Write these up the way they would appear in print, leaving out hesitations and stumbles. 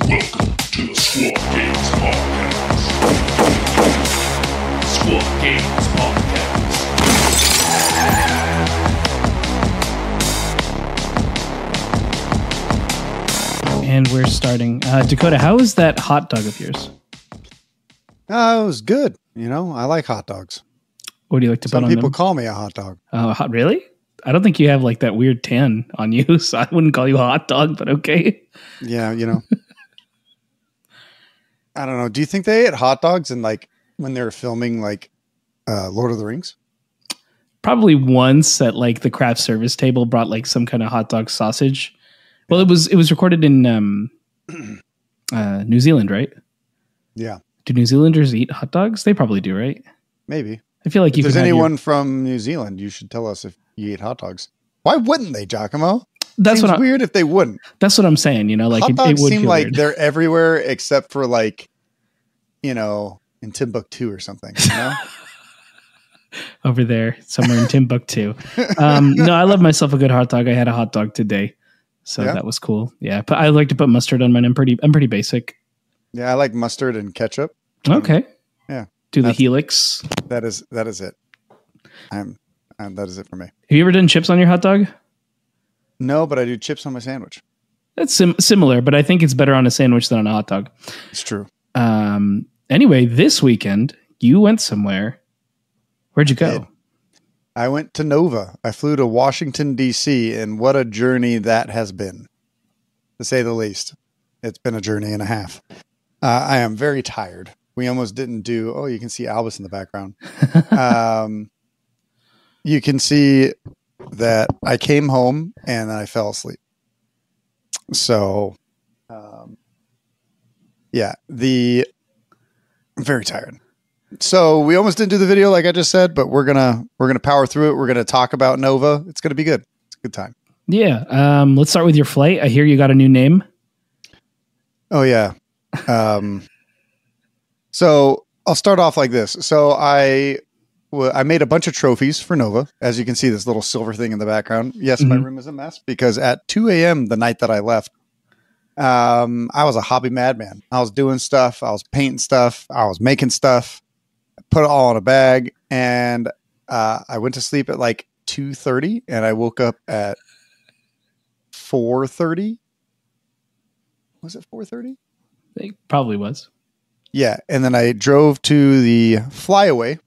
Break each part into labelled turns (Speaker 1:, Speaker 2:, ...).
Speaker 1: Welcome to the Squad Games Podcast. Squad Games Podcast.
Speaker 2: And we're starting. Dakotah, how is that hot dog of yours?
Speaker 3: It was good. You know, I like hot dogs.
Speaker 2: What do you like to put on them?
Speaker 3: Some people call me a hot dog.
Speaker 2: Really? I don't think you have like that weird tan on you, so I wouldn't call you a hot dog, but okay.
Speaker 3: Yeah, you know. I don't know. Do you think they ate hot dogs and like when they were filming like Lord of the Rings?
Speaker 2: Probably once at like the craft service table brought like some kind of hot dog sausage. Well, it was recorded in New Zealand, right?
Speaker 3: Yeah.
Speaker 2: Do New Zealanders eat hot dogs? They probably do, right?
Speaker 3: Maybe.
Speaker 2: I feel like
Speaker 3: if there's anyone from New Zealand, you should tell us if you eat hot dogs. Why wouldn't they, Giacomo?
Speaker 2: That's
Speaker 3: Seems weird if they wouldn't.
Speaker 2: That's what I'm saying. You know, like
Speaker 3: hot dogs
Speaker 2: it would
Speaker 3: seem
Speaker 2: feel
Speaker 3: like
Speaker 2: weird.
Speaker 3: They're everywhere except for like, you know, in Timbuktu or something. You know?
Speaker 2: Over there, somewhere in Timbuktu. No, I love myself a good hot dog. I had a hot dog today, so that was cool. Yeah, but I like to put mustard on mine. I'm pretty basic.
Speaker 3: Yeah, I like mustard and ketchup.
Speaker 2: Okay.
Speaker 3: Yeah.
Speaker 2: Do the Helix.
Speaker 3: That is it. That is it for me.
Speaker 2: Have you ever done chips on your hot dog?
Speaker 3: No, but I do chips on my sandwich.
Speaker 2: That's similar, but I think it's better on a sandwich than on a hot dog.
Speaker 3: It's true.
Speaker 2: Anyway, this weekend you went somewhere. Where'd you go?
Speaker 3: I went to Nova. I flew to Washington, D.C., and what a journey that has been, to say the least. It's been a journey and a half. I am very tired. We almost didn't do... Oh, you can see Albus in the background. You can see that I came home and then I fell asleep. So, I'm very tired. So we almost didn't do the video like I just said, but we're gonna power through it. We're gonna talk about Nova. It's gonna be good. It's a good time.
Speaker 2: Yeah. Let's start with your flight. I hear you got a new name.
Speaker 3: Oh yeah. So I'll start off like this. So I made a bunch of trophies for Nova. As you can see, this little silver thing in the background. Yes, my room is a mess because at 2 a.m. the night that I left, I was a hobby madman. I was doing stuff. I was painting stuff. I was making stuff. I put it all in a bag, and I went to sleep at like 2:30, and I woke up at 4:30. Was it 4:30?
Speaker 2: It probably was.
Speaker 3: Yeah, and then I drove to the Flyaway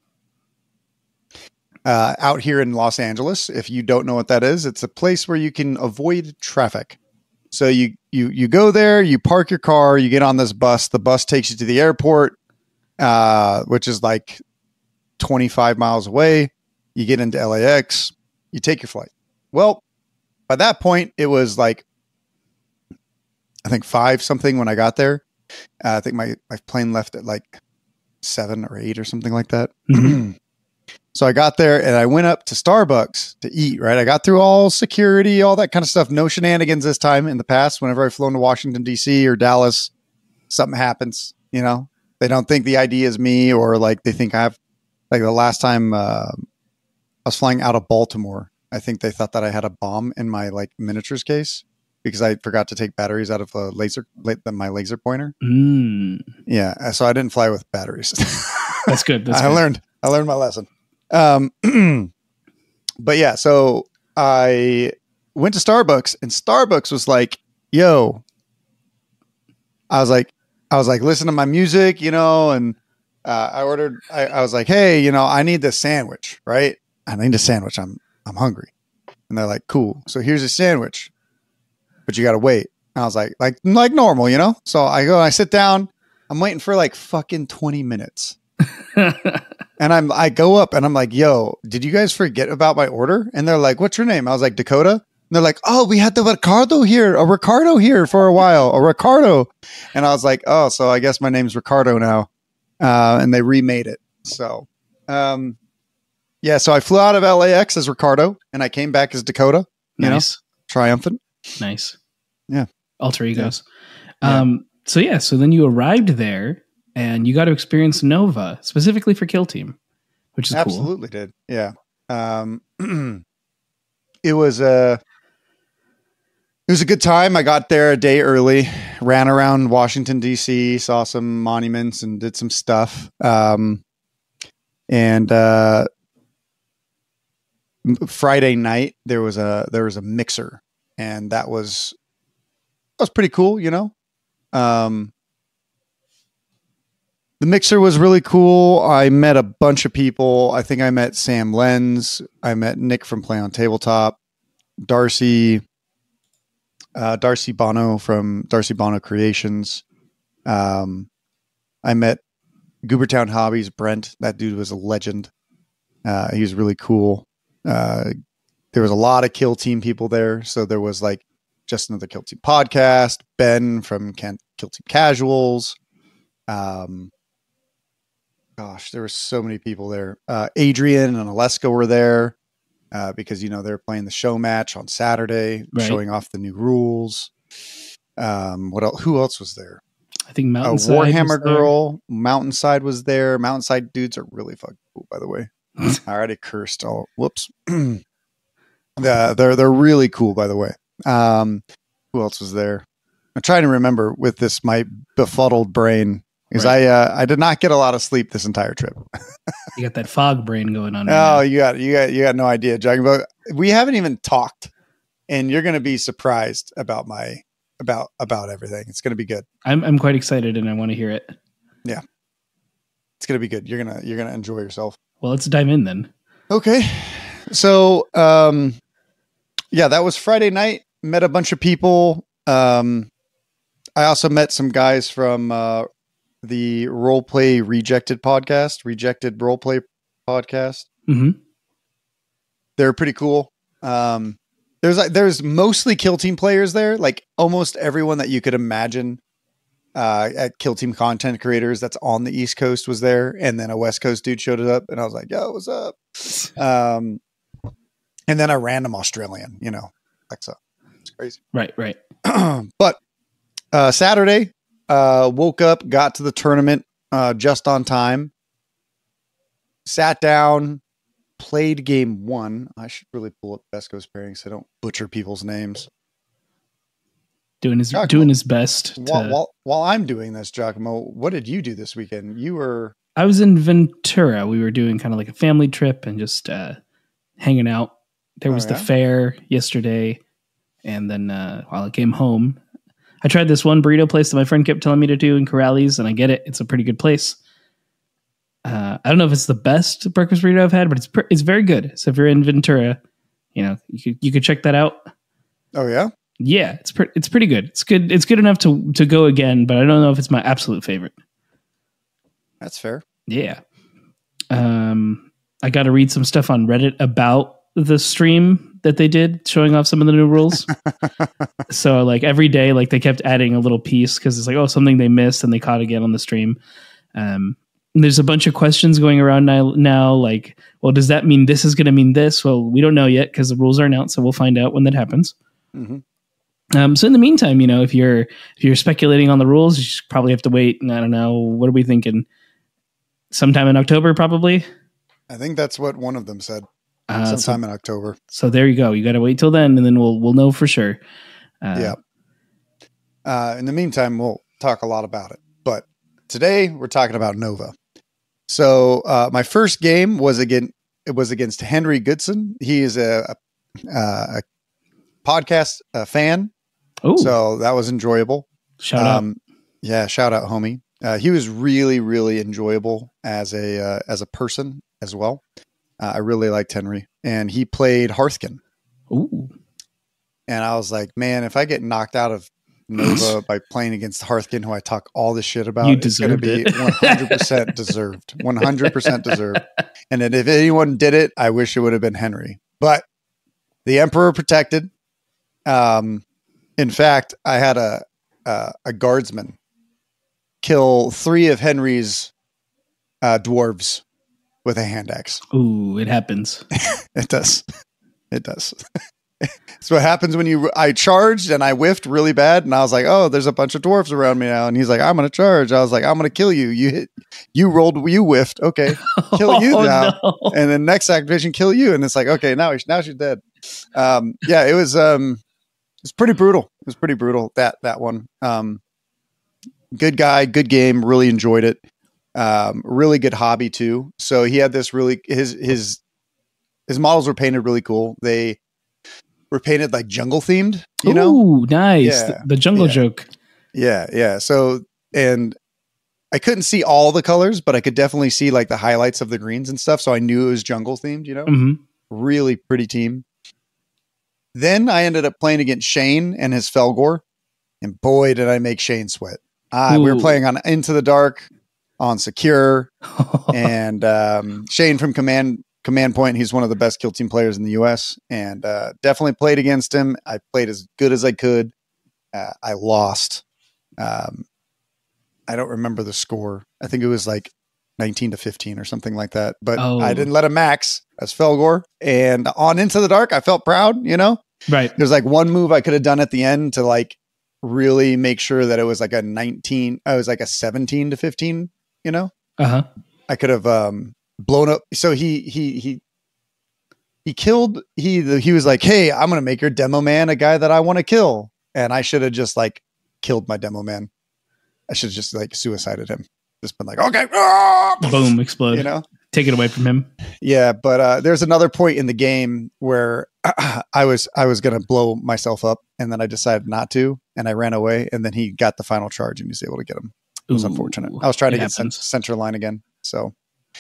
Speaker 3: out here in Los Angeles. If you don't know what that is, it's a place where you can avoid traffic. So you go there, you park your car, you get on this bus. The bus takes you to the airport, which is like 25 miles away. You get into LAX, you take your flight. Well, by that point, it was like, I think 5 something when I got there. I think my plane left at like 7 or 8 or something like that. So I got there and I went up to Starbucks to eat, right? I got through all security, all that kind of stuff. No shenanigans this time. In the past, whenever I've flown to Washington, D.C. or Dallas, something happens, you know? They don't think the ID is me, or like they think I have, like the last time I was flying out of Baltimore, I think they thought that I had a bomb in my like miniatures case because I forgot to take batteries out of my laser pointer. Yeah. So I didn't fly with batteries.
Speaker 2: That's good.
Speaker 3: I learned my lesson. But yeah, so I went to Starbucks and Starbucks was like, yo, I was like, listen to my music, you know, and, I was like, hey, you know, I need this sandwich, right? I need a sandwich. I'm hungry. And they're like, cool. So here's a sandwich, but you got to wait. And I was like normal, you know? So I go and I sit down, I'm waiting for like fucking 20 minutes. And I go up and I'm like, yo, did you guys forget about my order? And they're like, what's your name? I was like, Dakotah. And they're like, oh, we had a Ricardo here for a while, a Ricardo. And I was like, oh, so I guess my name's Ricardo now. And they remade it. So, yeah, so I flew out of LAX as Ricardo and I came back as Dakotah.
Speaker 2: Nice.
Speaker 3: Triumphant.
Speaker 2: Nice.
Speaker 3: Yeah.
Speaker 2: Alter egos. Yeah. So then you arrived there. And you got to experience Nova specifically for Kill Team, which is
Speaker 3: absolutely cool. Did. Yeah. It was a good time. I got there a day early. ran around Washington, D.C., saw some monuments and did some stuff. Friday night there was a mixer, and that was pretty cool, you know. The mixer was really cool. I met a bunch of people. I think I met Sam Lenz. I met Nick from Play on Tabletop, Darcy Bono from Darcy Bono Creations. I met Goobertown Hobbies, Brent. That dude was a legend. He was really cool. There was a lot of Kill Team people there. So there was like Just Another Kill Team Podcast, Ben from Kill Team Casuals. Gosh, there were so many people there. Adrian and Aleska were there because, you know, they're playing the show match on Saturday, showing off the new rules. What else? Who else was there?
Speaker 2: I think Mountainside.
Speaker 3: Warhammer Girl. Mountainside was there. Mountainside dudes are really fucking cool, by the way. I already cursed. Oh, whoops. They're really cool, by the way. Who else was there? I'm trying to remember with this my befuddled brain. Because I did not get a lot of sleep this entire trip.
Speaker 2: You got that fog brain going on.
Speaker 3: Oh, you got no idea, Jack. But we haven't even talked, and you're going to be surprised about about everything. It's going to be good.
Speaker 2: I'm quite excited, and I want to hear it.
Speaker 3: Yeah, it's going to be good. You're gonna enjoy yourself.
Speaker 2: Well, let's dive in then.
Speaker 3: Okay, so yeah, that was Friday night. Met a bunch of people. I also met some guys from the Roleplay Rejected Roleplay podcast.
Speaker 2: Mm-hmm.
Speaker 3: They're pretty cool. There's mostly Kill Team players there, like almost everyone that you could imagine at Kill Team content creators that's on the East Coast was there, and then a West Coast dude showed up, and I was like, "Yo, what's up?" And then a random Australian, you know, like so. It's crazy,
Speaker 2: right?
Speaker 3: But Saturday. Woke up, got to the tournament just on time, sat down, played game 1. I should really pull up Besco's pairing so I don't butcher people's names.
Speaker 2: Doing his best.
Speaker 3: While I'm doing this, Giacomo, what did you do this weekend?
Speaker 2: I was in Ventura. We were doing kind of like a family trip and just hanging out. There was the fair yesterday, and then while I came home, I tried this one burrito place that my friend kept telling me to do in Corrales, and I get it. It's a pretty good place. I don't know if it's the best breakfast burrito I've had, but it's very good. So if you're in Ventura, you know, you could check that out.
Speaker 3: Oh yeah?
Speaker 2: Yeah, it's pretty good. It's good. It's good enough to go again, but I don't know if it's my absolute favorite.
Speaker 3: That's fair.
Speaker 2: Yeah. I got to read some stuff on Reddit about the stream that they did showing off some of the new rules. So like every day, like they kept adding a little piece because it's like, oh, something they missed and they caught again on the stream. There's a bunch of questions going around now. Like, well, does that mean this is going to mean this? Well, we don't know yet because the rules aren't out. So we'll find out when that happens. Mm-hmm. So in the meantime, you know, if you're speculating on the rules, you should probably have to wait. And I don't know, what are we thinking? Sometime in October, probably. I
Speaker 3: think that's what one of them said. Sometime in October.
Speaker 2: So there you go. You got to wait till then, and then we'll know for sure.
Speaker 3: Yeah. In the meantime, we'll talk a lot about it. But today we're talking about Nova. So my first game was against Henry Goodson. He is a podcast fan.
Speaker 2: Oh,
Speaker 3: so that was enjoyable.
Speaker 2: Shout out.
Speaker 3: Yeah, shout out, homie. He was really, really enjoyable as a person as well. I really liked Henry, and he played Hearthkin.
Speaker 2: Ooh.
Speaker 3: And I was like, man, if I get knocked out of Nova by playing against Hearthkin, who I talk all this shit about, it's going to be 100% deserved. 100% deserved. And then if anyone did it, I wish it would have been Henry. But the Emperor protected. In fact, I had a guardsman kill 3 of Henry's dwarves with a hand axe.
Speaker 2: Ooh, it happens.
Speaker 3: It does. It does. That's what happens when I charged and I whiffed really bad, and I was like, oh, there's a bunch of dwarves around me now. And he's like, I'm going to charge. I was like, I'm going to kill you. You whiffed. Okay. Kill you now. No. And then next activation, kill you. And it's like, okay, now she's dead. Yeah, it was pretty brutal. It was pretty brutal, that one. good guy, good game. Really enjoyed it. Really good hobby too. So he had this really his models were painted really cool. They were painted like jungle themed. You know,
Speaker 2: nice.
Speaker 3: Yeah.
Speaker 2: The jungle joke.
Speaker 3: Yeah. So and I couldn't see all the colors, but I could definitely see like the highlights of the greens and stuff. So I knew it was jungle themed. You know, really pretty team. Then I ended up playing against Shane and his Felgor, and boy, did I make Shane sweat. We were playing on Into the Dark, on Secure, and Shane from Command Point. He's one of the best kill team players in the U.S. and definitely played against him. I played as good as I could. I lost. I don't remember the score. I think it was like 19-15 or something like that. But I didn't let him max as Felgor. And on Into the Dark, I felt proud, you know?
Speaker 2: Right.
Speaker 3: There's like one move I could have done at the end to like really make sure that it was like a 17-15, you know? I could have blown up. So he was like, hey, I'm going to make your demo man a guy that I want to kill. And I should have just like killed my demo man. I should have just like suicided him. Just been like, okay,
Speaker 2: boom, explode.
Speaker 3: You know,
Speaker 2: take it away from him.
Speaker 3: Yeah, but there's another point in the game where I was going to blow myself up, and then I decided not to, and I ran away, and then he got the final charge, and he was able to get him. It was unfortunate. I was trying to get center line again. So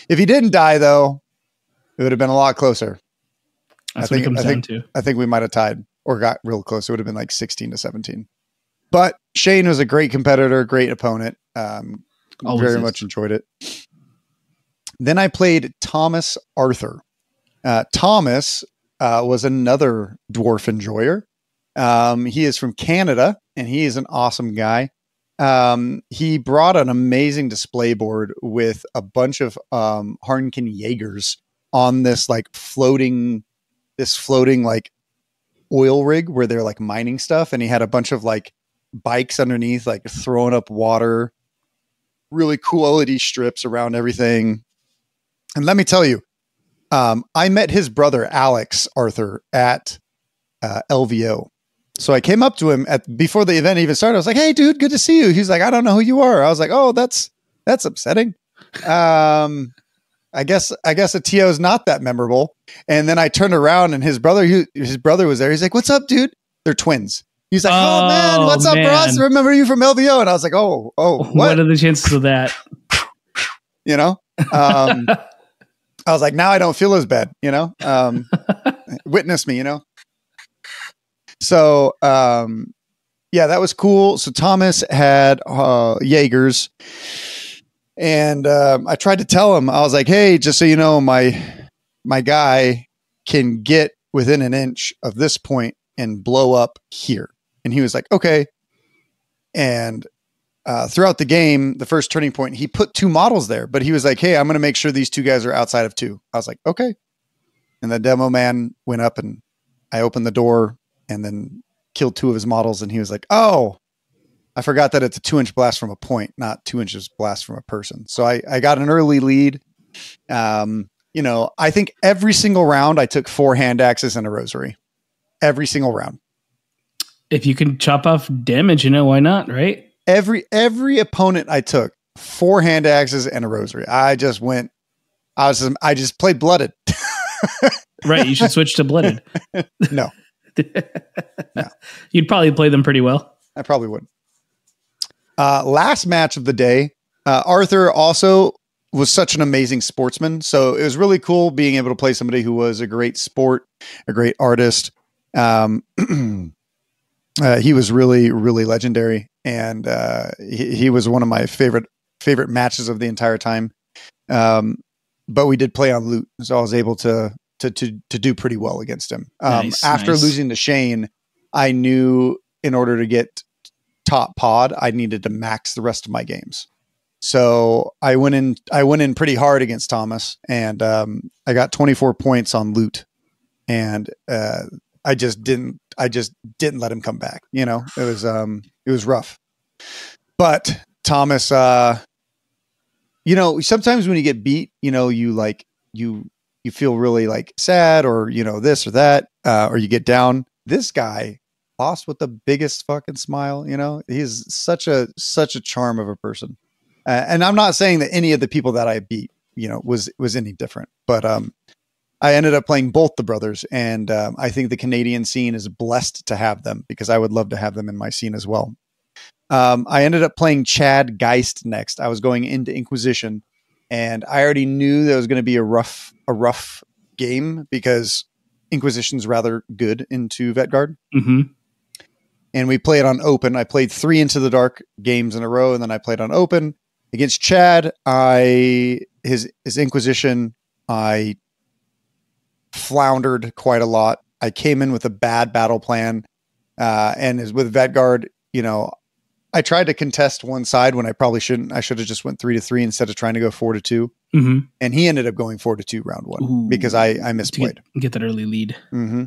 Speaker 3: if he didn't die, though, it would have been a lot closer.
Speaker 2: That's what it comes down to.
Speaker 3: I think we might have tied or got real close. It would have been like 16-17. But Shane was a great competitor, great opponent. Very much enjoyed it. Then I played Thomas Arthur. Thomas was another dwarf enjoyer. He is from Canada, and he is an awesome guy. He brought an amazing display board with a bunch of Harnkin Jaegers on this like floating like oil rig where they're like mining stuff, and he had a bunch of like bikes underneath, like throwing up water. Really quality strips around everything. And let me tell you, I met his brother, Alex Arthur, at LVO. So I came up to him before the event even started. I was like, hey, dude, good to see you. He's like, I don't know who you are. I was like, oh, that's upsetting. I guess a TO is not that memorable. And then I turned around and his brother was there. He's like, what's up, dude? They're twins. He's like, oh man, what's up, Ross? Remember you from LVO? And I was like, oh,
Speaker 2: what are the chances of that?
Speaker 3: You know, I was like, now I don't feel as bad, you know, witness me, you know? So, yeah, that was cool. So Thomas had, Jaegers, and, I tried to tell him, I was like, hey, just so you know, my guy can get within an inch of this point and blow up here. And he was like, okay. And throughout the game, the first turning point, he put 2 models there, but he was like, hey, I'm going to make sure these 2 guys are outside of 2. I was like, okay. And the demo man went up, and I opened the door and then killed 2 of his models. And he was like, oh, I forgot that it's a 2-inch blast from a point, not 2 inches blast from a person. So I got an early lead. You know, I think every single round I took 4 hand axes and a rosary. Every single round.
Speaker 2: If you can chop off damage, you know, why not, right?
Speaker 3: Every opponent I took 4 hand axes and a rosary. I just played blooded.
Speaker 2: Right. You should switch to blooded.
Speaker 3: No.
Speaker 2: You'd probably play them pretty well.
Speaker 3: I probably would. Last match of the day. Arthur also was such an amazing sportsman. So it was really cool being able to play somebody who was a great sport, a great artist. He was really, really legendary, and he was one of my favorite matches of the entire time. But we did play on loot, so I was able to do pretty well against him. After losing to Shane, I knew in order to get top pod, I needed to max the rest of my games. So I went in pretty hard against Thomas, and I got 24 points on loot, and I just didn't let him come back. You know, it was rough. But Thomas, you know, sometimes when you get beat, you know, you feel really like sad, or, you know, this or that, or you get down. This guy boss with the biggest fucking smile. You know, he's such a charm of a person. And I'm not saying that any of the people that I beat, you know, was any different, but I ended up playing both the brothers, and I think the Canadian scene is blessed to have them, because I would love to have them in my scene as well. I ended up playing Chad Geist next. I was going into Inquisition, and I already knew there was going to be a rough game, because Inquisition's rather good into Vetguard.
Speaker 2: Mm-hmm.
Speaker 3: And we played on open. I played 3 Into the Dark games in a row, and then I played on open. Against Chad, his Inquisition, I floundered quite a lot. I came in with a bad battle plan, and as with Vetguard, you know, I tried to contest one side when I probably shouldn't. I should have just went 3-3 instead of trying to go 4-2.
Speaker 2: Mm-hmm.
Speaker 3: And he ended up going 4-2 round 1 because I misplayed.
Speaker 2: Get that early lead.
Speaker 3: Mm-hmm.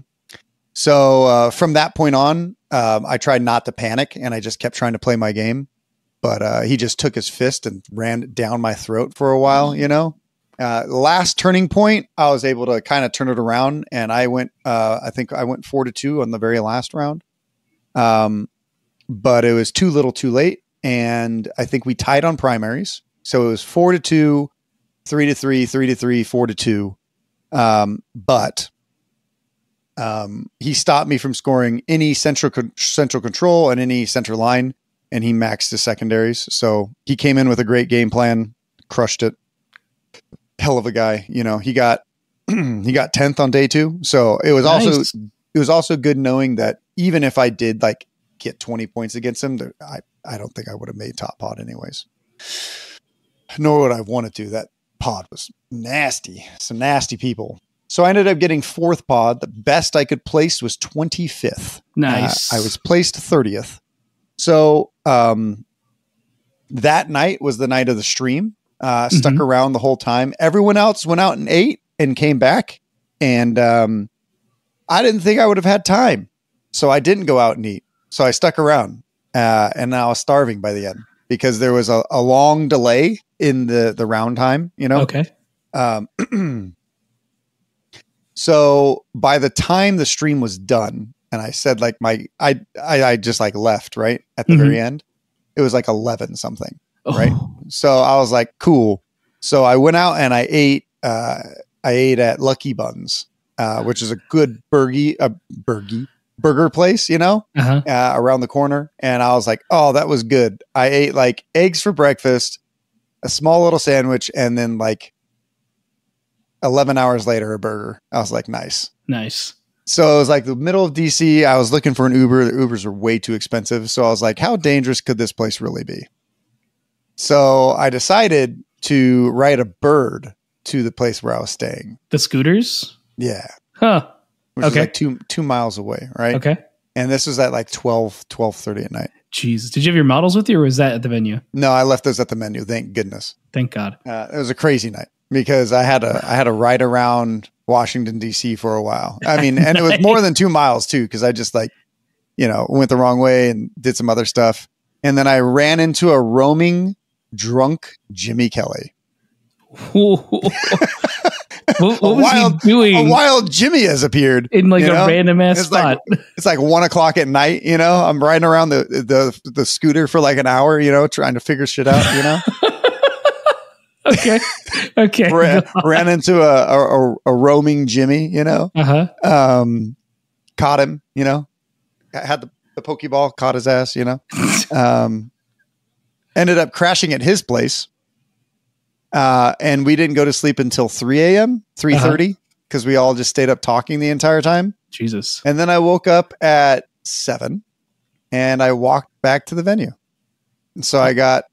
Speaker 3: So from that point on, I tried not to panic, and I just kept trying to play my game. But he just took his fist and ran down my throat for a while, you know. Last turning point, I was able to kind of turn it around, and I went, I think I went 4-2 on the very last round. But it was too little too late. And I think we tied on primaries. So it was 4-2, 3-3, 3-3, 4-2. But he stopped me from scoring any central control and any center line, and he maxed his secondaries. So he came in with a great game plan, crushed it. Hell of a guy. You know, he got 10th on day 2. So it was also good knowing that even if I did like get 20 points against him, I don't think I would have made top pod anyways. Nor would I want to do. That pod was nasty. Some nasty people. So I ended up getting 4th pod. The best I could place was 25th.
Speaker 2: Nice.
Speaker 3: I was placed 30th. So that night was the night of the stream. Stuck around the whole time. Everyone else went out and ate and came back. And I didn't think I would have had time. So I didn't go out and eat. So I stuck around. And I was starving by the end, because there was a long delay in the round time, you know?
Speaker 2: Okay.
Speaker 3: So by the time the stream was done, and I said like I just like left right at the very end, it was like 11 something. Right. So I was like, cool. So I went out and I ate at Lucky Buns, which is a good burger place, you know, around the corner. And I was like, oh, that was good. I ate like eggs for breakfast, a small little sandwich, and then like 11 hours later, a burger. I was like, nice. So it was like the middle of DC. I was looking for an Uber. The Ubers are way too expensive. So I was like, how dangerous could this place really be? So I decided to ride a bird to the place where I was staying.
Speaker 2: The scooters?
Speaker 3: Yeah.
Speaker 2: Huh.
Speaker 3: Which is like 2 miles away, right?
Speaker 2: Okay.
Speaker 3: And this was at like 12:30 at night.
Speaker 2: Jesus. Did you have your models with you, or was that at the venue?
Speaker 3: No, I left those at the menu. Thank goodness.
Speaker 2: Thank God.
Speaker 3: It was a crazy night, because I had to ride around Washington, D.C. for a while. I mean, and it was more than 2 miles too, because I just like, you know, went the wrong way and did some other stuff. And then I ran into a roaming drunk Jimmy Kelly.
Speaker 2: What was he doing?
Speaker 3: A wild Jimmy has appeared
Speaker 2: in like a random ass spot.
Speaker 3: It's like 1 o'clock at night. You know, I'm riding around the scooter for like an hour. You know, trying to figure shit out. You know.
Speaker 2: Okay.
Speaker 3: Ran into a roaming Jimmy. You know. Caught him. You know. Had the Pokeball, caught his ass. You know. Ended up crashing at his place. And we didn't go to sleep until 3 a.m., 3:30, because we all just stayed up talking the entire time.
Speaker 2: Jesus.
Speaker 3: And then I woke up at 7 and I walked back to the venue. And so I got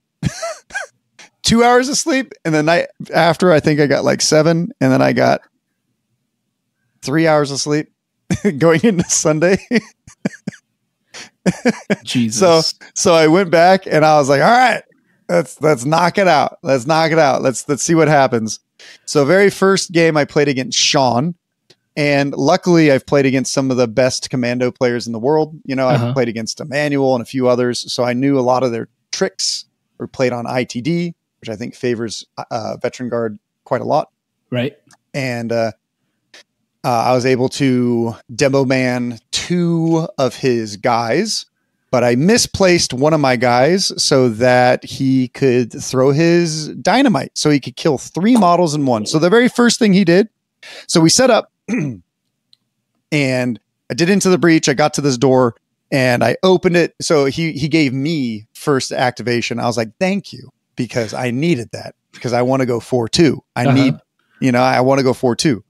Speaker 3: 2 hours of sleep. And the night after, I think I got like 7. And then I got 3 hours of sleep going into Sunday.
Speaker 2: Jesus.
Speaker 3: So I went back and I was like, all right, let's knock it out. Let's knock it out. Let's see what happens. So very first game I played against Sean, and luckily I've played against some of the best commando players in the world. You know, I've played against Emmanuel and a few others. So I knew a lot of their tricks. We played on ITD, which I think favors Veteran Guard quite a lot.
Speaker 2: Right.
Speaker 3: And I was able to demo man 2 of his guys, but I misplaced one of my guys so that he could throw his dynamite, so he could kill 3 models in one. So the very first thing he did, so we set up and I did Into the Breach. I got to this door and I opened it. So he gave me first activation. I was like, thank you, because I needed that, because I want to go 4-2. I want to go 4-2.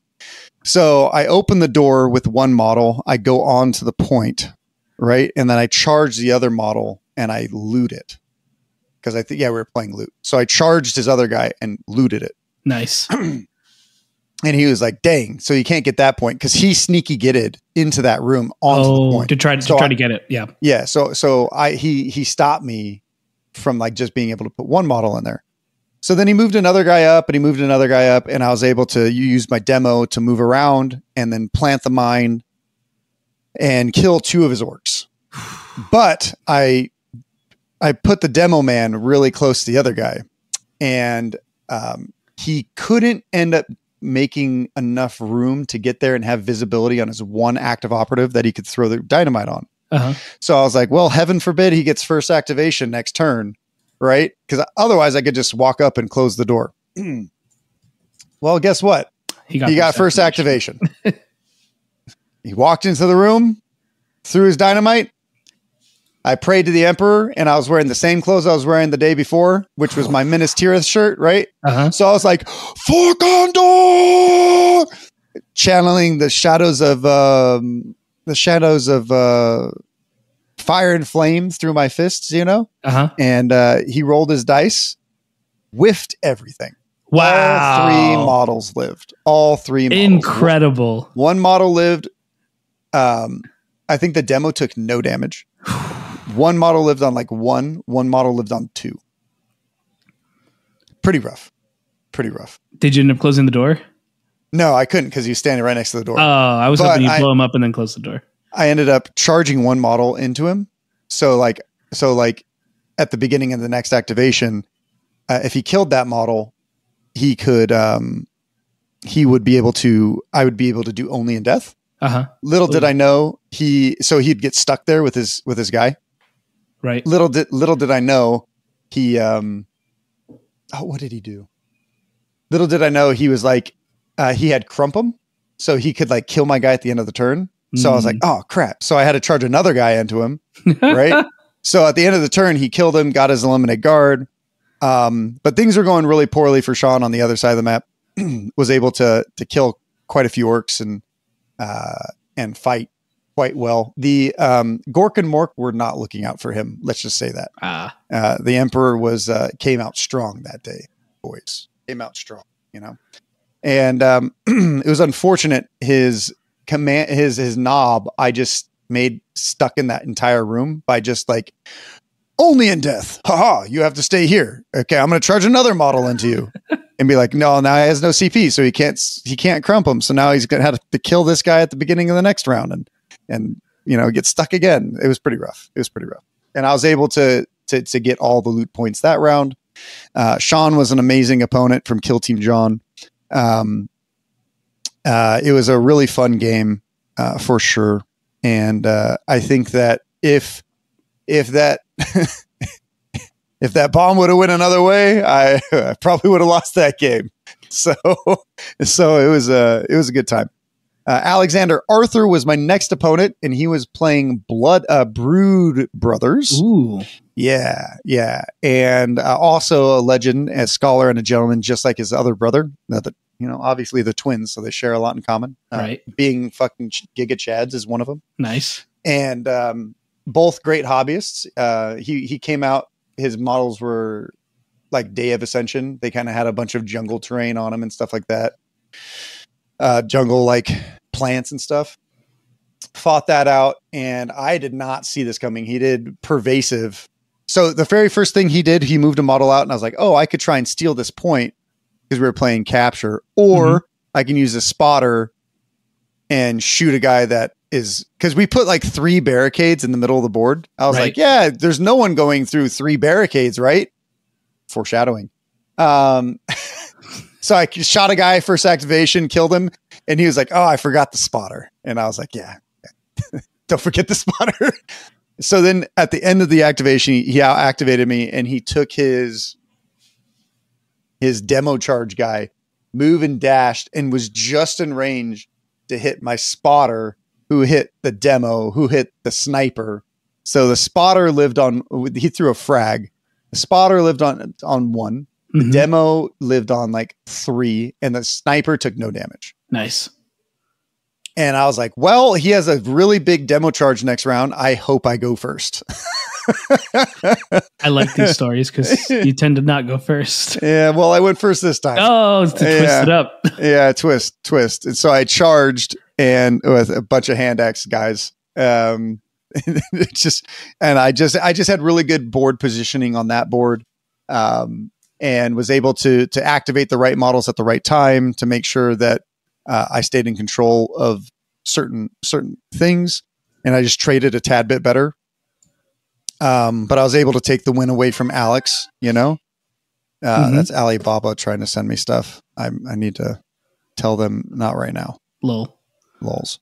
Speaker 3: So I open the door with 1 model. I go on to the point, right? And then I charge the other model and I loot it. Because I think, we were playing loot. So I charged his other guy and looted it.
Speaker 2: Nice.
Speaker 3: And he was like, dang, so you can't get that point, because he sneaky getted into that room onto the point.
Speaker 2: To try to get it. Yeah.
Speaker 3: Yeah. So he stopped me from like just being able to put 1 model in there. So then he moved another guy up and I was able to use my demo to move around and then plant the mine and kill 2 of his orcs. But I put the demo man really close to the other guy, and he couldn't end up making enough room to get there and have visibility on his 1 active operative that he could throw the dynamite on. So I was like, well, heaven forbid he gets first activation next turn, right? Because otherwise I could just walk up and close the door. Well, guess what? He got first activation. He walked into the room, threw his dynamite. I prayed to the Emperor, and I was wearing the same clothes I was wearing the day before, which was my Minas Tirith shirt, right? So I was like, "For Gondor!" channeling the shadows of fire and flame through my fists, And he rolled his dice, whiffed everything.
Speaker 2: Wow!
Speaker 3: All 3 models lived. All 3 models.
Speaker 2: Incredible.
Speaker 3: One model lived. I think the demo took no damage. 1 model lived on like 1. 1 model lived on 2. Pretty rough.
Speaker 2: Did you end up closing the door?
Speaker 3: No, I couldn't, because he was standing right next to the door.
Speaker 2: Oh, I was hoping you'd blow him up and then close the door.
Speaker 3: I ended up charging 1 model into him. So like at the beginning of the next activation, if he killed that model, he could, I would be able to do only in death. Little did I know he'd get stuck there with his guy.
Speaker 2: Right.
Speaker 3: Little did I know he, what did he do? Little did I know he was like, he had crump him, so he could like kill my guy at the end of the turn. So I was like, oh crap. So I had to charge another guy into him. Right. So at the end of the turn, he killed him, got his eliminate guard. But things were going really poorly for Sean on the other side of the map. Was able to kill quite a few orcs and fight quite well. The Gork and Mork were not looking out for him. Let's just say that. The Emperor came out strong that day, boys. Came out strong, And it was unfortunate his knob I just made stuck in that entire room by just like, only in death. Haha, you have to stay here. Okay, I'm going to charge another model into you. And be like, no, now he has no CP, so he can't crump him. So now he's going to have to kill this guy at the beginning of the next round and get stuck again. It was pretty rough. And I was able to get all the loot points that round. Sean was an amazing opponent from Kill Team John. It was a really fun game for sure. And I think that if that if that bomb would have went another way, I probably would have lost that game. So it was a good time. Alexander Arthur was my next opponent, and he was playing Brood Brothers.
Speaker 2: Ooh.
Speaker 3: Yeah. And also a legend, a scholar, and a gentleman, just like his other brother. Obviously the twins, so they share a lot in common.
Speaker 2: Right.
Speaker 3: Being fucking Giga Chads is one of them.
Speaker 2: Nice.
Speaker 3: And both great hobbyists. He came out, his models were like Day of Ascension. They kind of had a bunch of jungle terrain on them and stuff like that. Jungle like plants and stuff. Fought that out, and I did not see this coming. He did pervasive. So the very first thing he did, he moved a model out, and I was like, oh, I could try and steal this point because we were playing capture, or I can use a spotter and shoot a guy that is, because we put like 3 barricades in the middle of the board. I was like, yeah, there's no one going through 3 barricades, right? Foreshadowing. So I shot a guy, first activation, killed him. And he was like, oh, I forgot the spotter. And I was like, yeah, don't forget the spotter. So then at the end of the activation, he activated me and he took his demo charge guy, move and dashed, and was just in range to hit my spotter, who hit the demo, who hit the sniper. So the spotter lived on, he threw a frag. The spotter lived on 1. The demo lived on like 3, and the sniper took no damage.
Speaker 2: Nice.
Speaker 3: And I was like, well, he has a really big demo charge next round. I hope I go first.
Speaker 2: I like these stories because you tend to not go first.
Speaker 3: Yeah, well, I went first this time.
Speaker 2: Oh, it's to twist it up.
Speaker 3: Yeah, twist. And so I charged and with a bunch of hand axe guys. I just had really good board positioning on that board. And was able to activate the right models at the right time to make sure that I stayed in control of certain things, and I just traded a tad bit better. But I was able to take the win away from Alex. That's Alibaba trying to send me stuff. I need to tell them not right now. Lols.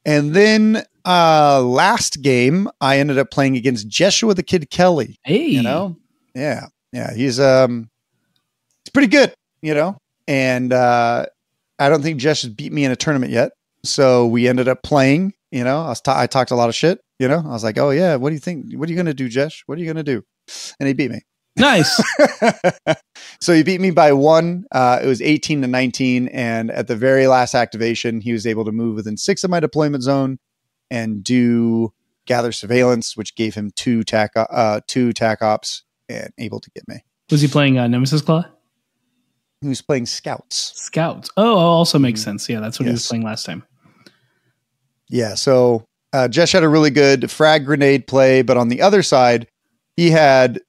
Speaker 3: And then last game, I ended up playing against Jeshua the Kid Kelly.
Speaker 2: Hey,
Speaker 3: yeah, he's pretty good, and I don't think Jesh has beat me in a tournament yet. So we ended up playing, I talked a lot of shit, I was like, oh yeah, what do you think? What are you going to do, Jesh? What are you going to do? And he beat me.
Speaker 2: Nice.
Speaker 3: So he beat me by 1. It was 18-19. And at the very last activation, he was able to move within 6 of my deployment zone and do gather surveillance, which gave him 2 tac ops and able to get me.
Speaker 2: Was he playing Nemesis Claw?
Speaker 3: He was playing Scouts.
Speaker 2: Oh, also makes sense. Yeah, that's what he was playing last time.
Speaker 3: Yeah, so Jesh had a really good frag grenade play, but on the other side, he had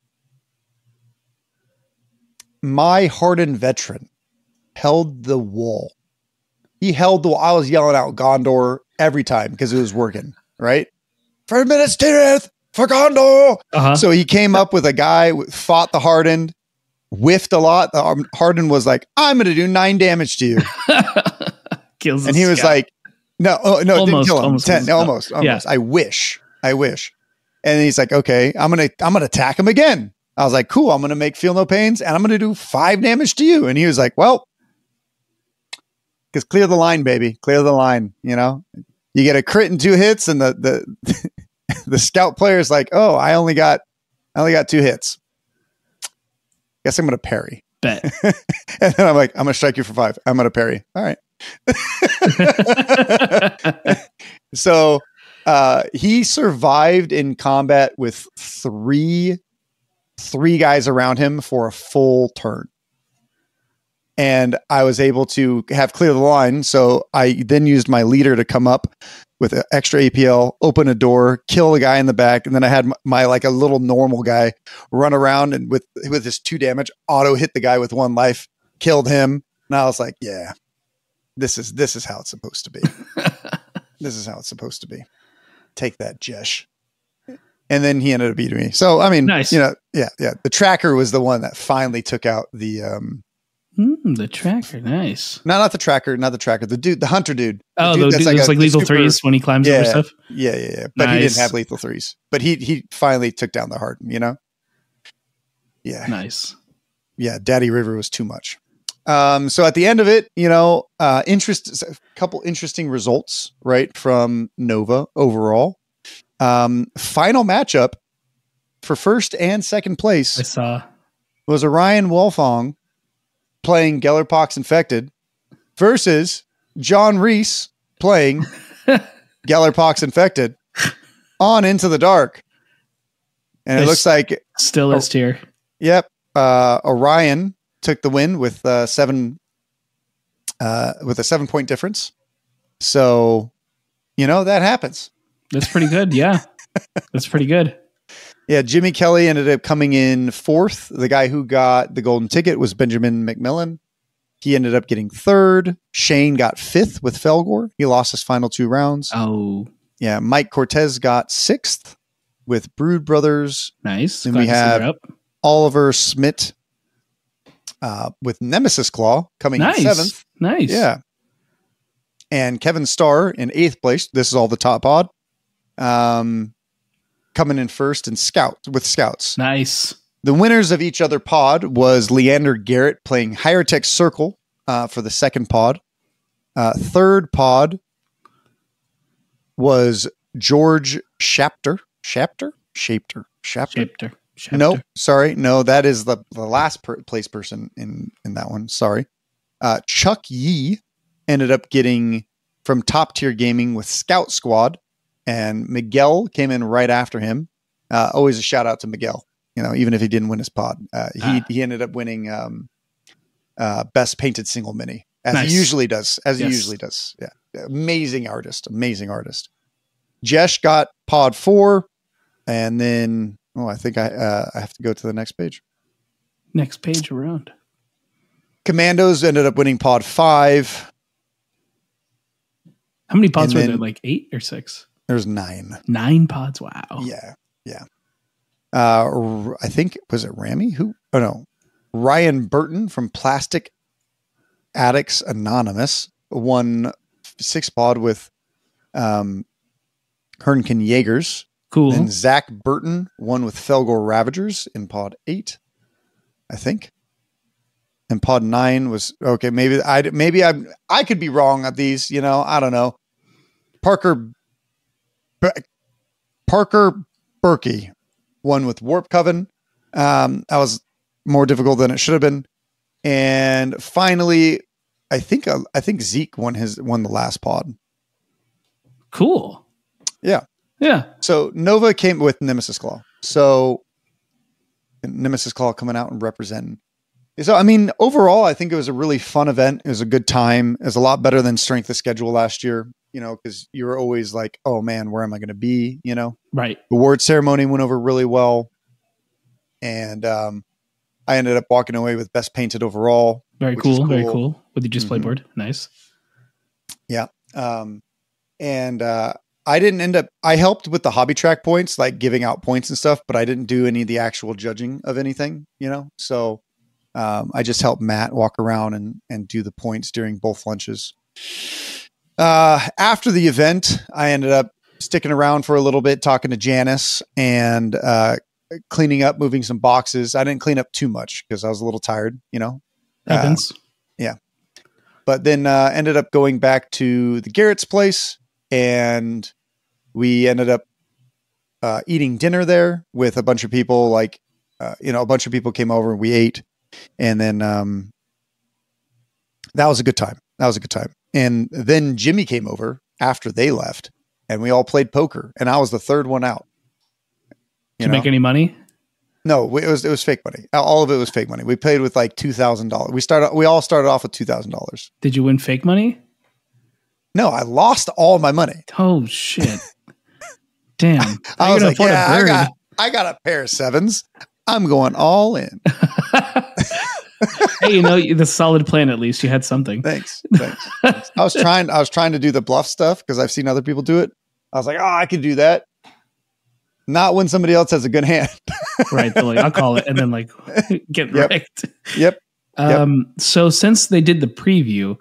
Speaker 3: my hardened veteran held the wall. He held the wall. I was yelling out Gondor every time because it was working, right? 4 minutes to death for Gondor. So he came up with a guy, fought the hardened, whiffed a lot. The hardened was like, I'm going to do 9 damage to you.
Speaker 2: Kills
Speaker 3: and he was like, no, almost, didn't kill him.
Speaker 2: Almost.
Speaker 3: 10, almost. Yeah. I wish. And he's like, okay, I'm going to attack him again. I was like, cool. I'm going to make feel no pains and I'm going to do 5 damage to you. And he was like, well, because clear the line, baby. Clear the line. You get a crit and 2 hits and the scout player is like, oh, I only got 2 hits. Guess I'm going to parry.
Speaker 2: Bet.
Speaker 3: And then I'm like, I'm going to strike you for 5. I'm going to parry. All right. So he survived in combat with three guys around him for a full turn. And I was able to have clear the line. So I then used my leader to come up with an extra APL, open a door, kill the guy in the back. And then I had my like a little normal guy run around and with his 2 damage, auto hit the guy with 1 life, killed him. And I was like, yeah, this is how it's supposed to be. This is how it's supposed to be. Take that, Jesh. And then he ended up beating me. So, I mean,
Speaker 2: nice.
Speaker 3: Yeah. The tracker was the one that finally took out the,
Speaker 2: the tracker, nice.
Speaker 3: Not the tracker. The dude, the hunter dude.
Speaker 2: The dude that's like lethal 3s when he climbs over stuff.
Speaker 3: Yeah. But he didn't have lethal 3s. But he finally took down the harden, Yeah.
Speaker 2: Nice.
Speaker 3: Yeah, Daddy River was too much. So at the end of it, a couple interesting results, right, from Nova overall. Final matchup for first and second place.
Speaker 2: I saw
Speaker 3: was Orion Wolfong playing Gellerpox Infected versus John Reese playing Gellerpox Infected on Into the Dark. And it looks like
Speaker 2: still is tier.
Speaker 3: Yep. Orion took the win with a 7-point difference. So, that happens.
Speaker 2: That's pretty good. Yeah. That's pretty good.
Speaker 3: Yeah, Jimmy Kelly ended up coming in 4th. The guy who got the golden ticket was Benjamin McMillan. He ended up getting 3rd. Shane got 5th with Felgor. He lost his final 2 rounds.
Speaker 2: Oh.
Speaker 3: Yeah, Mike Cortez got 6th with Brood Brothers.
Speaker 2: Nice.
Speaker 3: Then we have Oliver Smith with Nemesis Claw coming in 7th.
Speaker 2: Nice.
Speaker 3: Yeah. And Kevin Starr in 8th place. This is all the top pod. Coming in first in scouts.
Speaker 2: Nice.
Speaker 3: The winners of each other pod was Leander Garrett playing Higher Tech Circle for the second pod. Third pod was George Shapter. Nope, sorry. No, that is the last place person in that one. Sorry. Chuck Yee ended up getting from Top Tier Gaming with Scout Squad, and Miguel came in right after him. Always a shout out to Miguel. Even if he didn't win his pod, he ended up winning Best Painted Single Mini, as he usually does. Yeah, amazing artist. Jesh got pod 4, and then I think I have to go to the next page.
Speaker 2: Next page around.
Speaker 3: Commandos ended up winning pod 5.
Speaker 2: How many pods were there? Like 8 or 6?
Speaker 3: There's 9.
Speaker 2: 9 pods. Wow.
Speaker 3: Yeah. I think, was it Rami? Ryan Burton from Plastic Addicts Anonymous won 6 pod with Hernken Jaegers.
Speaker 2: Cool.
Speaker 3: Then Zach Burton won with Felgor Ravagers in pod 8, I think. And pod 9 was okay. Maybe I could be wrong at these. I don't know. Parker Berkey won with Warp Coven. That was more difficult than it should have been. And finally, I think Zeke won the last pod.
Speaker 2: Cool.
Speaker 3: Yeah. So Nova came with Nemesis Claw. So Nemesis Claw coming out and representing. So, overall, I think it was a really fun event. It was a good time. It was a lot better than Strength of Schedule last year, because you were always like, oh man, where am I going to be?
Speaker 2: Right.
Speaker 3: The award ceremony went over really well. And I ended up walking away with Best Painted overall.
Speaker 2: Very cool. Very cool. With the display board. Nice.
Speaker 3: Yeah. I helped with the hobby track points, like giving out points and stuff, but I didn't do any of the actual judging of anything, so I just helped Matt walk around and do the points during both lunches. After the event, I ended up sticking around for a little bit, talking to Janice and cleaning up, moving some boxes. I didn't clean up too much because I was a little tired,
Speaker 2: Happens.
Speaker 3: Yeah. But then ended up going back to the Garrett's place, and we ended up eating dinner there with a bunch of people. A bunch of people came over and we ate. And then that was a good time. And then Jimmy came over after they left, and we all played poker, and I was the third one out.
Speaker 2: Did you make any money?
Speaker 3: No, it was fake money. All of it was fake money. We played with like $2,000. We all started off with $2,000.
Speaker 2: Did you win fake money?
Speaker 3: No, I lost all my money.
Speaker 2: Oh shit! Damn.
Speaker 3: I was like, yeah, I got a pair of 7s. I'm going all in.
Speaker 2: Hey, the solid plan. At least you had something.
Speaker 3: Thanks. I was trying to do the bluff stuff because I've seen other people do it. I was like, I could do that. Not when somebody else has a good hand.
Speaker 2: Right. Like, I'll call it and then get wrecked.
Speaker 3: Yep.
Speaker 2: So since they did the preview,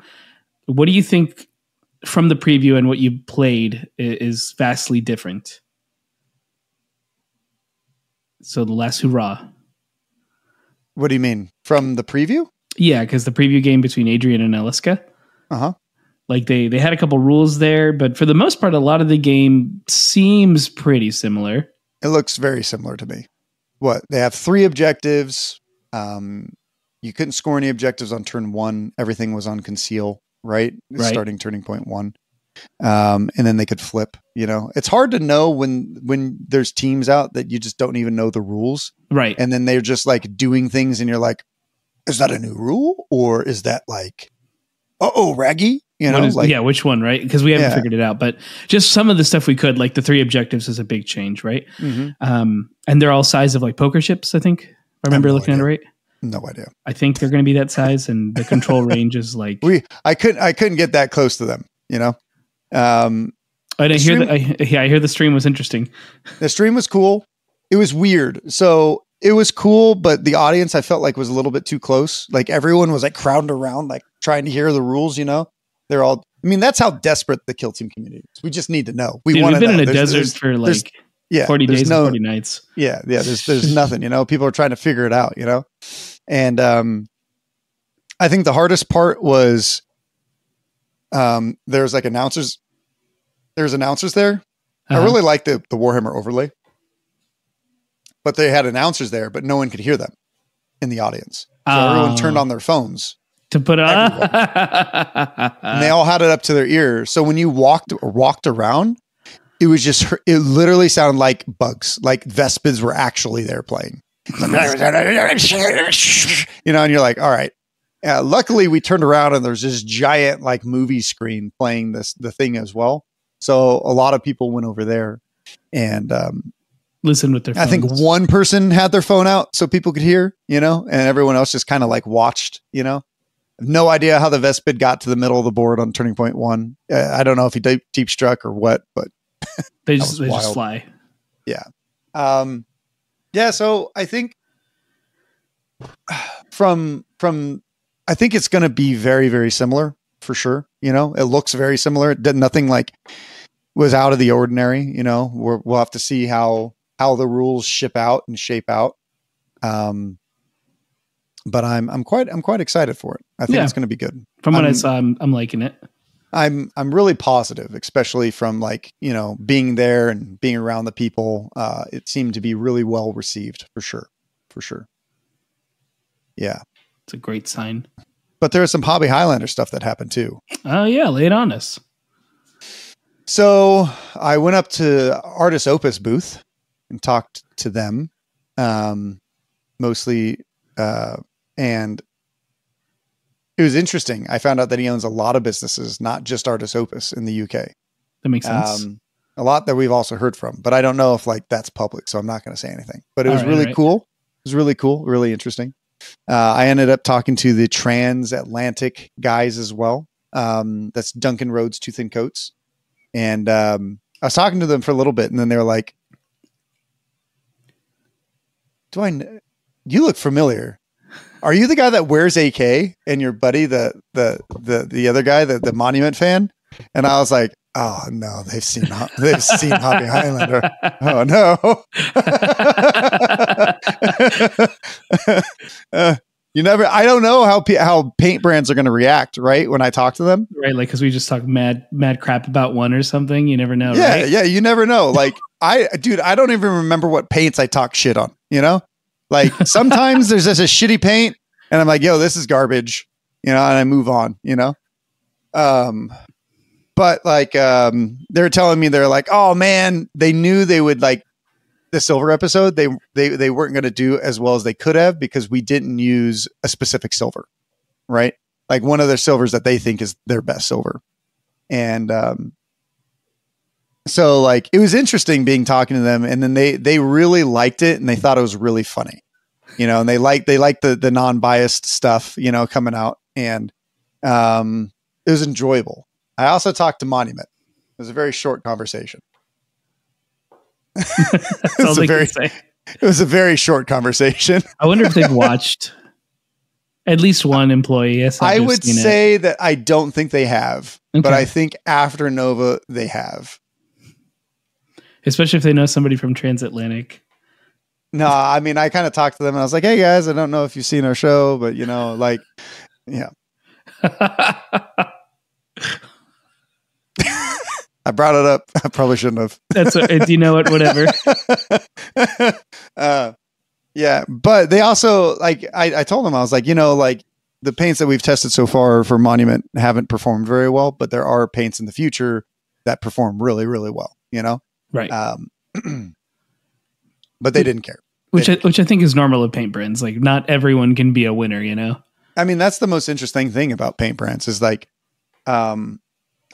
Speaker 2: what do you think from the preview and what you played is vastly different? So the last hurrah.
Speaker 3: What do you mean? From the preview?
Speaker 2: Yeah, because the preview game between Adrian and Eliska.
Speaker 3: Uh-huh.
Speaker 2: Like they had a couple rules there, but for the most part, a lot of the game seems pretty similar.
Speaker 3: It looks very similar to me. What? They have 3 objectives. You couldn't score any objectives on turn 1. Everything was on conceal, right? Starting turning point 1. And then they could flip, it's hard to know when there's teams out that you just don't even know the rules.
Speaker 2: Right.
Speaker 3: And then they're just like doing things and you're like, is that a new rule? Or is that like, raggy?
Speaker 2: Which one, right? Because we haven't figured it out, but just some of the stuff we could, like the 3 objectives is a big change, right?
Speaker 3: Mm-hmm.
Speaker 2: And they're all size of like poker chips, I think. If I remember looking at it right.
Speaker 3: No idea.
Speaker 2: I think they're going to be that size, and the control range is like
Speaker 3: I couldn't get that close to them,
Speaker 2: I hear the stream was interesting.
Speaker 3: The stream was cool. It was weird. So it was cool, but the audience I felt like was a little bit too close. Like everyone was like crowded around, like trying to hear the rules, They're all I mean, that's how desperate the kill team community is. We just need to know. We
Speaker 2: Dude,
Speaker 3: want to
Speaker 2: we've been
Speaker 3: know.
Speaker 2: in a desert for like 40 days and 40 nights.
Speaker 3: Yeah. There's nothing, people are trying to figure it out, And I think the hardest part was there's like announcers. There's announcers there. I really like the Warhammer overlay. But they had announcers there, but no one could hear them in the audience. So everyone turned on their phones.
Speaker 2: To put on.
Speaker 3: And they all had it up to their ears. So when you walked around, it literally sounded like bugs, like Vespids were actually there playing. And you're like, all right. Luckily we turned around and there's this giant like movie screen playing the thing as well. So a lot of people went over there and
Speaker 2: listen with their phones.
Speaker 3: I think one person had their phone out so people could hear, and everyone else just kind of like watched, No idea how the Vespid got to the middle of the board on turning point 1. I don't know if he deep struck or what, but
Speaker 2: they just fly.
Speaker 3: Yeah. So I think from I think it's going to be very, very similar for sure. It looks very similar. It did nothing like was out of the ordinary. We'll have to see how the rules ship out and shape out. But I'm quite excited for it. I think it's going to be good.
Speaker 2: From what I saw, I'm liking it.
Speaker 3: I'm really positive, especially from like, being there and being around the people. It seemed to be really well received for sure. Yeah.
Speaker 2: It's a great sign.
Speaker 3: But there was some Hobby Highlander stuff that happened too.
Speaker 2: Oh yeah. Lay it on us.
Speaker 3: So I went up to Artis Opus booth and talked to them, mostly, and it was interesting. I found out that he owns a lot of businesses, not just Artis Opus in the UK.
Speaker 2: That makes sense.
Speaker 3: A lot that we've also heard from, but I don't know if like that's public, so I'm not going to say anything. But it was really cool. It was really cool, really interesting. I ended up talking to the transatlantic guys as well. That's Duncan Rhodes, Tooth and Coats. And I was talking to them for a little bit, and then they were like, you look familiar. Are you the guy that wears AK and your buddy, the other guy, the Monument fan? And I was like, oh no, they've seen Hobby Highlander. Oh no. I don't know how paint brands are going to react, right? When I talk to them.
Speaker 2: Right. Like, cause we just talk mad crap about one or something. You never know.
Speaker 3: Yeah.
Speaker 2: Right?
Speaker 3: Yeah. You never know. Like I don't even remember what paints I talk shit on, like sometimes there's just a shitty paint and I'm like, yo, this is garbage, and I move on, but like, they're telling me, they're like, oh man, they knew they would like the silver episode. They weren't going to do as well as they could have because we didn't use a specific silver, right? Like one of their silvers that they think is their best silver. And, so like, it was interesting talking to them, and then they really liked it and they thought it was really funny, and they liked the non-biased stuff, coming out, and, it was enjoyable. I also talked to Monument. It was a very short conversation. It was a very short conversation.
Speaker 2: I wonder if they've watched at least one employee. Yes,
Speaker 3: I would say that I don't think they have, but I think after Nova they have.
Speaker 2: Especially if they know somebody from Transatlantic.
Speaker 3: No, I mean, I kind of talked to them and I was like, hey guys, I don't know if you've seen our show, but like, yeah. I brought it up. I probably shouldn't have.
Speaker 2: That's you know what? Whatever.
Speaker 3: Yeah, but they also like. I told them, I was like, like the paints that we've tested so far for Monument haven't performed very well, but there are paints in the future that perform really, really well.
Speaker 2: Right.
Speaker 3: But they didn't care.
Speaker 2: Which I think is normal of paint brands. Like not everyone can be a winner.
Speaker 3: I mean, that's the most interesting thing about paint brands is like.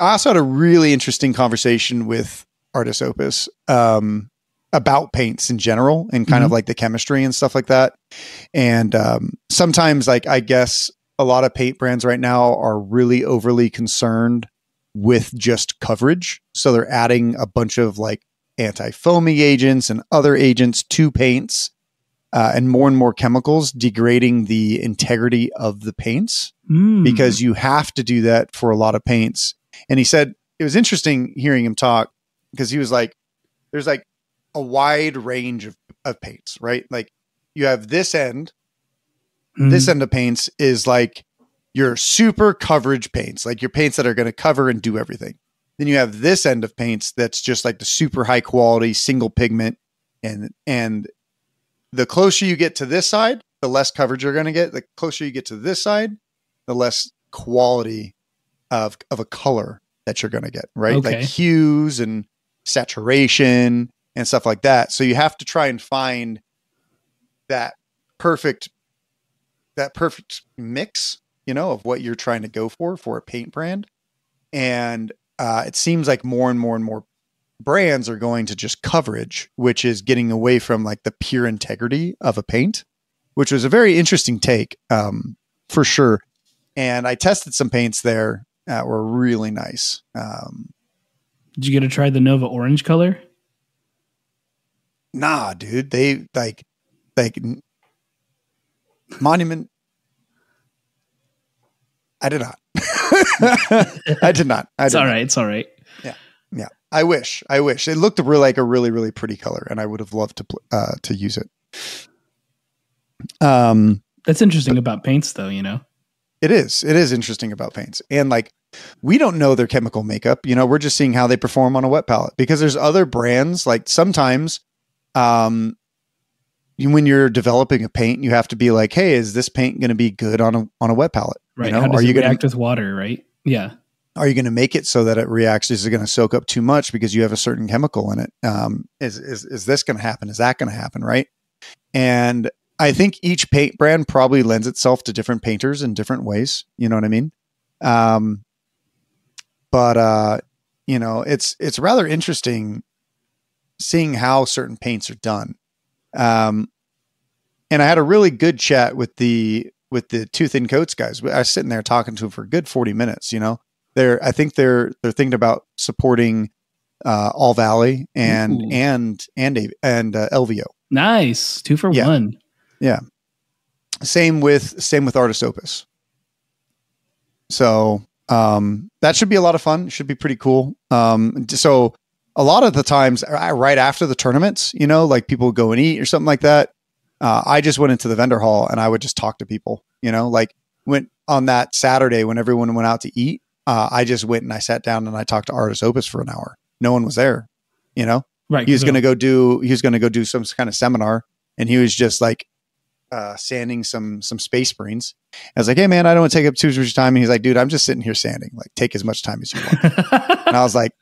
Speaker 3: I also had a really interesting conversation with Artis Opus about paints in general and kind of like the chemistry and stuff like that. And sometimes, like, I guess a lot of paint brands right now are really overly concerned with just coverage. So they're adding a bunch of like anti-foaming agents and other agents to paints and more chemicals, degrading the integrity of the paints because you have to do that for a lot of paints. And he said it was interesting hearing him talk because he was like, there's like a wide range of paints, right? Like you have this end of paints is like your super coverage paints, like your paints that are going to cover and do everything. Then you have this end of paints that's just like the super high quality single pigment. And the closer you get to this side, the less coverage you're going to get. The closer you get to this side, the less quality of a color that you're going to get, right?
Speaker 2: Okay.
Speaker 3: Like hues and saturation and stuff like that. So you have to try and find that perfect mix, you know, of what you're trying to go for a paint brand. And it seems like more and more brands are going to just coverage, which is getting away from like the pure integrity of a paint, which was a very interesting take, for sure. And I tested some paints there that were really nice.
Speaker 2: Did you get to try the Nova orange color?
Speaker 3: Nah, dude, they like Monument. I did not. I did not.
Speaker 2: It's all right. It's all right.
Speaker 3: Yeah. I wish it looked like a really, really pretty color, and I would have loved to use it.
Speaker 2: That's interesting about paints, though. You know,
Speaker 3: it is interesting about paints, and like we don't know their chemical makeup. You know, we're just seeing how they perform on a wet palette because there's other brands. Like sometimes, when you're developing a paint, you have to be like, hey, is this paint going to be good on a wet palette?
Speaker 2: Right.
Speaker 3: You know?
Speaker 2: How does it react
Speaker 3: gonna,
Speaker 2: with water? Right. Yeah.
Speaker 3: Are you going to make it so that it reacts? Is it going to soak up too much because you have a certain chemical in it? Is this going to happen? Is that going to happen? Right. And I think each paint brand probably lends itself to different painters in different ways. You know what I mean? But you know, it's rather interesting seeing how certain paints are done. And I had a really good chat with the Two Thin Coats guys. I was sitting there talking to them for a good 40 minutes, you know. I think they're thinking about supporting All Valley and LVO.
Speaker 2: Nice. 2 for 1.
Speaker 3: Yeah. Same with Artist Opus. So that should be a lot of fun. Should be pretty cool. So a lot of the times right after the tournaments, you know, like people go and eat or something like that. I just went into the vendor hall and I would just talk to people, you know, like went on that Saturday when everyone went out to eat. I just went and I sat down and I talked to Artist Opus for an hour. No one was there, you know,
Speaker 2: right.
Speaker 3: He was going to go do some kind of seminar, and he was just like, sanding some Space Marines. I was like, hey man, I don't want to take up too much of your time. And he's like, dude, I'm just sitting here sanding, like take as much time as you want. And I was like,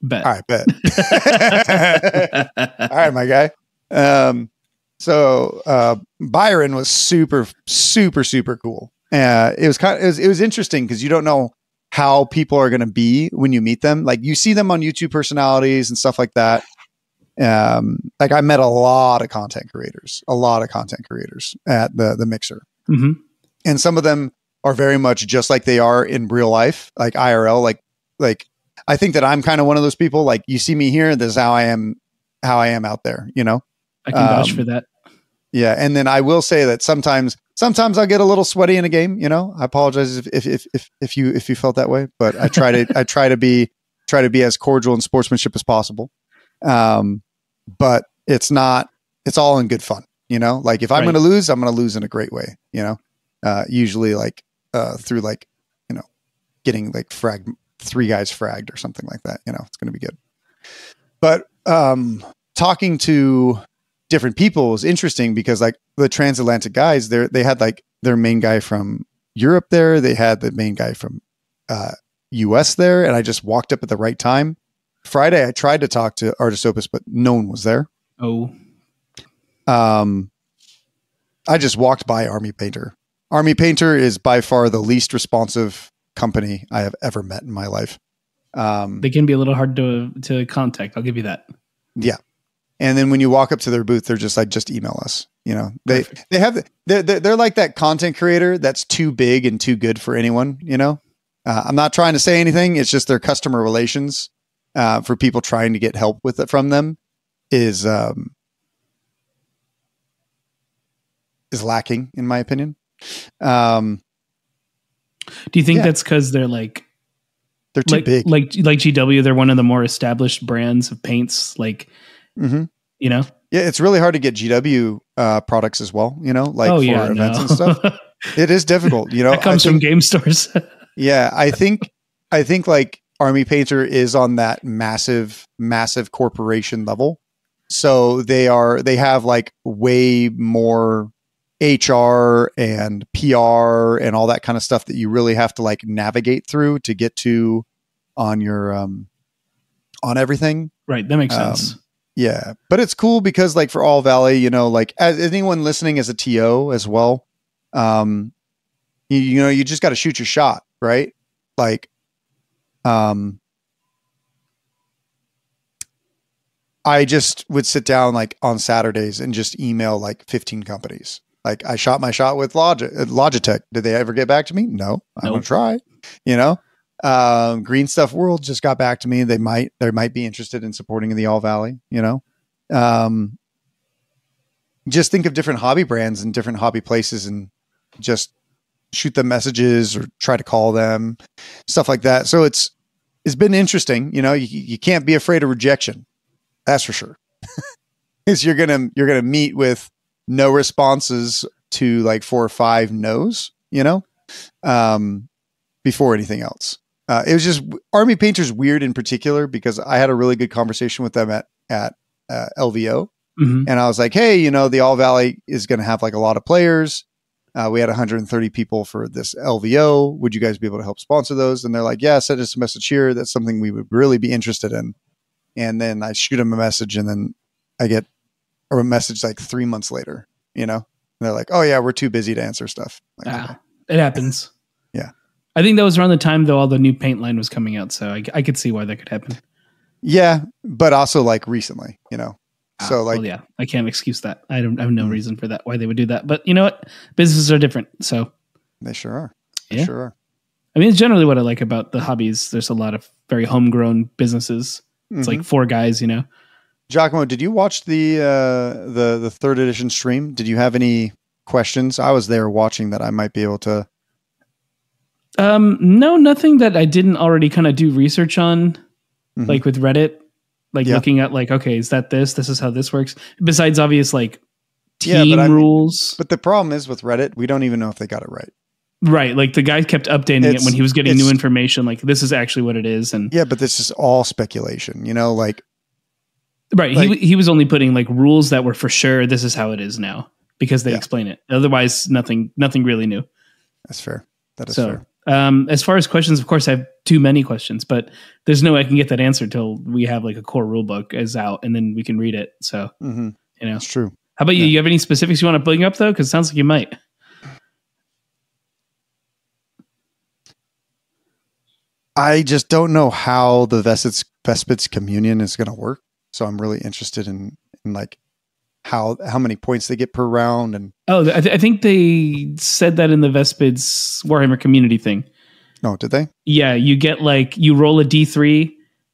Speaker 2: bet.
Speaker 3: All right, bet. All right, my guy. So Byron was super, super, super cool. It was interesting because you don't know how people are going to be when you meet them. Like you see them on YouTube personalities and stuff like that. Like I met a lot of content creators at the mixer.
Speaker 2: Mm-hmm.
Speaker 3: And some of them are very much just like they are in real life, like IRL, like I think that I'm kind of one of those people. Like you see me here, this is how I am out there, you know?
Speaker 2: I can vouch for that.
Speaker 3: Yeah. And then I will say that sometimes I'll get a little sweaty in a game, you know. I apologize if you felt that way, but I try to be as cordial and sportsmanship as possible. But it's all in good fun, you know, like if I'm going to lose, I'm going to lose in a great way, you know, usually like, through like, you know, getting like 3 guys fragged or something like that, you know, it's going to be good. But, talking to different people is interesting because like the transatlantic guys they had like their main guy from Europe there. They had the main guy from, US there. And I just walked up at the right time. Friday, I tried to talk to Artist Opus, but no one was there.
Speaker 2: Oh,
Speaker 3: I just walked by Army Painter. Army Painter is by far the least responsive company I have ever met in my life.
Speaker 2: They can be a little hard to contact. I'll give you that.
Speaker 3: Yeah. And then when you walk up to their booth, they're just like, just email us. You know, they're like that content creator that's too big and too good for anyone, you know? I'm not trying to say anything. It's just their customer relations, for people trying to get help with it from them is lacking, in my opinion.
Speaker 2: Do you think that's because they're like
Speaker 3: They're too big.
Speaker 2: Like GW, they're one of the more established brands of paints. Like, you know,
Speaker 3: yeah, it's really hard to get GW products as well. You know, like for events and stuff. It is difficult. You know,
Speaker 2: that comes from game stores.
Speaker 3: Yeah, I think like Army Painter is on that massive corporation level. So they have like way more HR and PR and all that kind of stuff that you really have to like navigate through to get to on your on everything.
Speaker 2: Right. That makes sense.
Speaker 3: Yeah. But it's cool because like for All Valley, you know, like as anyone listening as a TO as well, you know, you just got to shoot your shot, right? Like, I just would sit down like on Saturdays and just email like 15 companies. Like I shot my shot with Logitech. Did they ever get back to me? No, I'm going to try, you know. Green Stuff World just got back to me. They might be interested in supporting the All Valley, you know. Just think of different hobby brands and different hobby places and just shoot them messages or try to call them, stuff like that. So it's been interesting. You know, you can't be afraid of rejection. That's for sure. Because you're going to meet with no responses to like 4 or 5 no's, you know, before anything else. It was just Army Painter's weird in particular because I had a really good conversation with them at LVO. And I was like, hey, you know, the All Valley is going to have like a lot of players. We had 130 people for this LVO. Would you guys be able to help sponsor those? And they're like, yeah, send us a message here. That's something we would really be interested in. And then I shoot them a message and then I get a message like 3 months later, you know, and they're like, oh yeah, we're too busy to answer stuff. Like, okay.
Speaker 2: It happens.
Speaker 3: Yeah.
Speaker 2: I think that was around the time though, all the new paint line was coming out. So I could see why that could happen.
Speaker 3: Yeah. But also like recently, you know, so like,
Speaker 2: well, yeah, I can't excuse that. I have no reason for that, why they would do that, but you know what? Businesses are different. So
Speaker 3: they sure are. They sure are.
Speaker 2: I mean, it's generally what I like about the hobbies. There's a lot of very homegrown businesses. It's like 4 guys, you know.
Speaker 3: Giacomo, did you watch the 3rd edition stream? Did you have any questions? I was there watching that I might be able to.
Speaker 2: No, nothing that I didn't already kind of do research on, like with Reddit, like looking at like, okay, is that this? This is how this works. Besides obvious like team rules.
Speaker 3: But the problem is with Reddit, we don't even know if they got it right.
Speaker 2: Right. Like the guy kept updating it when he was getting new information. Like this is actually what it is. And
Speaker 3: yeah, but this is all speculation, you know, like.
Speaker 2: Right. Like, he was only putting like rules that were for sure. This is how it is now because they explain it. Otherwise, nothing really new.
Speaker 3: That's fair. That is fair.
Speaker 2: As far as questions, of course, I have too many questions, but there's no way I can get that answer till we have like a core rule book is out and then we can read it. So, you know,
Speaker 3: it's true.
Speaker 2: How about you? You have any specifics you want to bring up though? Cause it sounds like you might.
Speaker 3: I just don't know how the Vespit's communion is going to work. So I'm really interested in like how many points they get per round. And
Speaker 2: I think they said that in the Vespid's Warhammer community thing.
Speaker 3: No, did they?
Speaker 2: Yeah, you get like you roll a D3